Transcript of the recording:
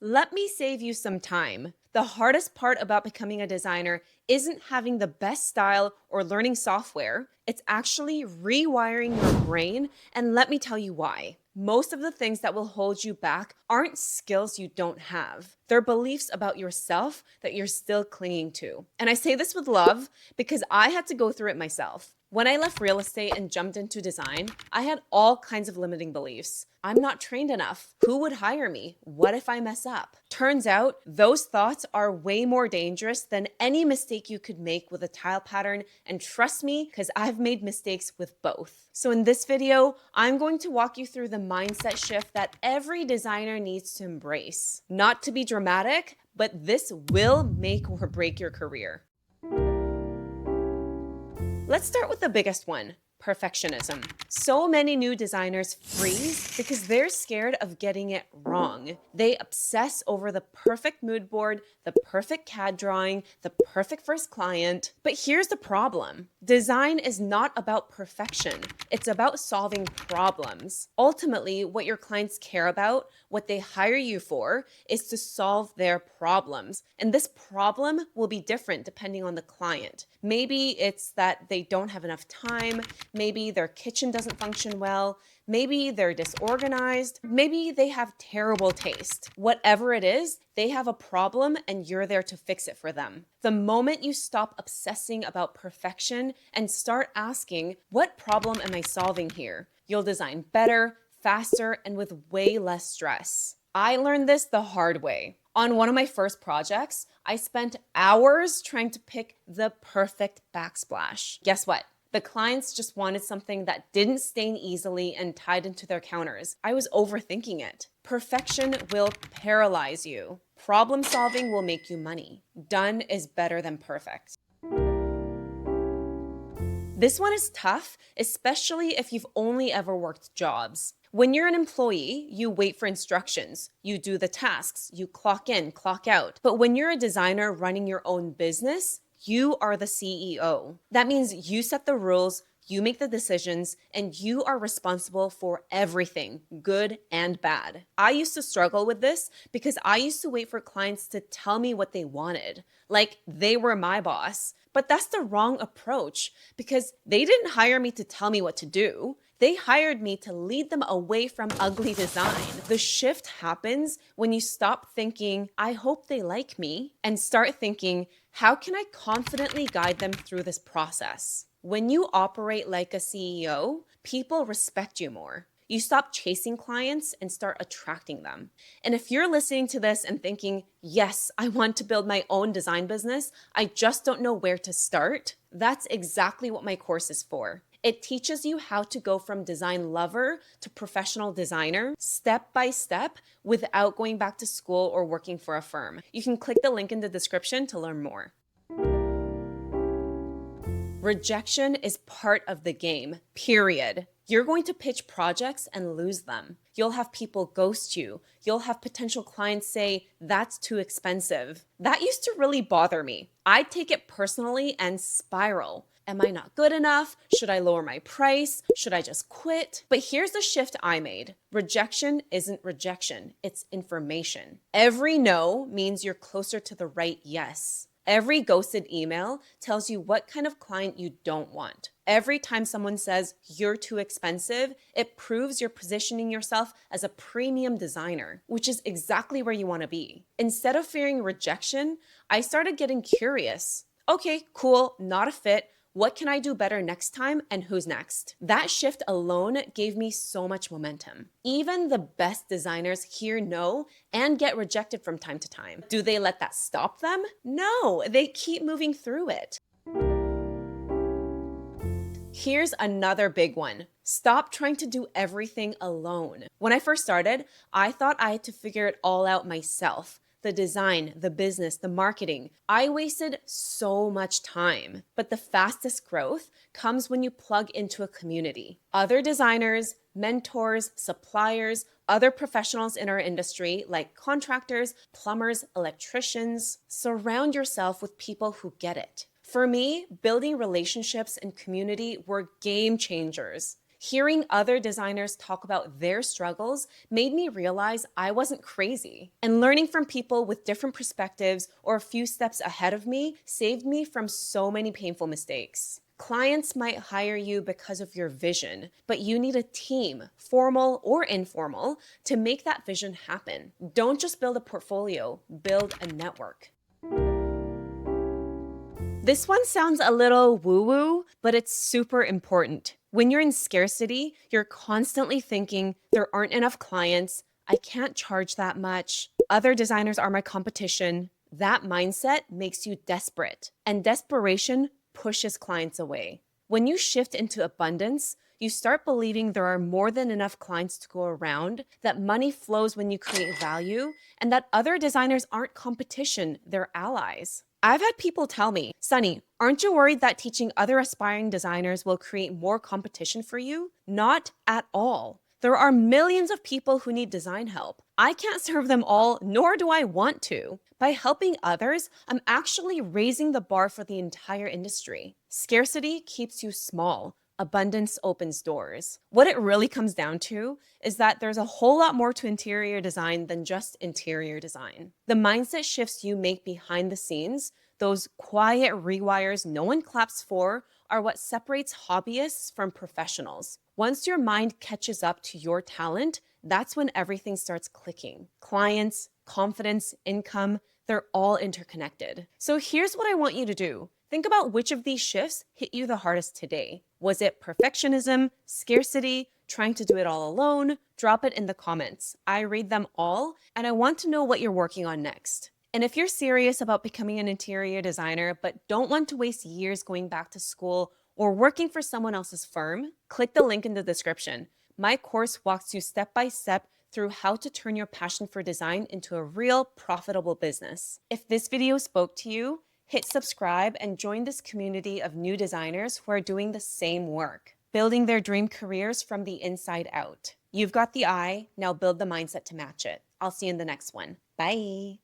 Let me save you some time. The hardest part about becoming a designer isn't having the best style or learning software. It's actually rewiring your brain, and let me tell you why. Most of the things that will hold you back aren't skills you don't have. They're beliefs about yourself that you're still clinging to. And I say this with love because I had to go through it myself. When I left real estate and jumped into design, I had all kinds of limiting beliefs. I'm not trained enough. Who would hire me? What if I mess up? Turns out those thoughts are way more dangerous than any mistake you could make with a tile pattern. And trust me, because I've made mistakes with both. So in this video, I'm going to walk you through the mindset shift that every designer needs to embrace. Not to be dramatic, but this will make or break your career. Let's start with the biggest one, perfectionism. So many new designers freeze because they're scared of getting it wrong. They obsess over the perfect mood board, the perfect CAD drawing, the perfect first client. But here's the problem. Design is not about perfection. It's about solving problems. Ultimately, what your clients care about, what they hire you for, is to solve their problems. And this problem will be different depending on the client. Maybe it's that they don't have enough time. Maybe their kitchen doesn't function well. Maybe they're disorganized. Maybe they have terrible taste. Whatever it is, they have a problem and you're there to fix it for them. The moment you stop obsessing about perfection and start asking, what problem am I solving here? You'll design better, faster, and with way less stress. I learned this the hard way. On one of my first projects, I spent hours trying to pick the perfect backsplash. Guess what? The clients just wanted something that didn't stain easily and tied into their counters. I was overthinking it. Perfection will paralyze you. Problem solving will make you money. Done is better than perfect. This one is tough, especially if you've only ever worked jobs. When you're an employee, you wait for instructions, you do the tasks, you clock in, clock out. But when you're a designer running your own business, you are the CEO. That means you set the rules, you make the decisions, and you are responsible for everything, good and bad. I used to struggle with this because I used to wait for clients to tell me what they wanted, like they were my boss. But that's the wrong approach because they didn't hire me to tell me what to do. They hired me to lead them away from ugly design. The shift happens when you stop thinking, I hope they like me, and start thinking, how can I confidently guide them through this process? When you operate like a CEO, people respect you more. You stop chasing clients and start attracting them. And if you're listening to this and thinking, yes, I want to build my own design business, I just don't know where to start, that's exactly what my course is for. It teaches you how to go from design lover to professional designer, step by step, without going back to school or working for a firm. You can click the link in the description to learn more. Rejection is part of the game, period. You're going to pitch projects and lose them. You'll have people ghost you. You'll have potential clients say, that's too expensive. That used to really bother me. I'd take it personally and spiral. Am I not good enough? Should I lower my price? Should I just quit? But here's the shift I made. Rejection isn't rejection, it's information. Every no means you're closer to the right yes. Every ghosted email tells you what kind of client you don't want. Every time someone says you're too expensive, it proves you're positioning yourself as a premium designer, which is exactly where you want to be. Instead of fearing rejection, I started getting curious. Okay, cool, not a fit. What can I do better next time and who's next? That shift alone gave me so much momentum. Even the best designers hear no and get rejected from time to time. Do they let that stop them? No, they keep moving through it. Here's another big one. Stop trying to do everything alone. When I first started, I thought I had to figure it all out myself. The design, the business, the marketing. I wasted so much time. But the fastest growth comes when you plug into a community. Other designers, mentors, suppliers, other professionals in our industry like contractors, plumbers, electricians. Surround yourself with people who get it. For me, building relationships and community were game changers. Hearing other designers talk about their struggles made me realize I wasn't crazy. And learning from people with different perspectives or a few steps ahead of me saved me from so many painful mistakes. Clients might hire you because of your vision, but you need a team, formal or informal, to make that vision happen. Don't just build a portfolio, build a network. This one sounds a little woo-woo, but it's super important. When you're in scarcity, you're constantly thinking, there aren't enough clients, I can't charge that much, other designers are my competition. That mindset makes you desperate, and desperation pushes clients away. When you shift into abundance, you start believing there are more than enough clients to go around, that money flows when you create value, and that other designers aren't competition, they're allies. I've had people tell me, Sunny, aren't you worried that teaching other aspiring designers will create more competition for you? Not at all. There are millions of people who need design help. I can't serve them all, nor do I want to. By helping others, I'm actually raising the bar for the entire industry. Scarcity keeps you small. Abundance opens doors. What it really comes down to is that there's a whole lot more to interior design than just interior design. The mindset shifts you make behind the scenes, those quiet rewires no one claps for, are what separates hobbyists from professionals. Once your mind catches up to your talent, that's when everything starts clicking. Clients, confidence, income, they're all interconnected. So here's what I want you to do. Think about which of these shifts hit you the hardest today. Was it perfectionism, scarcity, trying to do it all alone? Drop it in the comments. I read them all, and I want to know what you're working on next. And if you're serious about becoming an interior designer but don't want to waste years going back to school or working for someone else's firm, click the link in the description. My course walks you step by step through how to turn your passion for design into a real profitable business. If this video spoke to you, hit subscribe and join this community of new designers who are doing the same work, building their dream careers from the inside out. You've got the eye, now build the mindset to match it. I'll see you in the next one. Bye.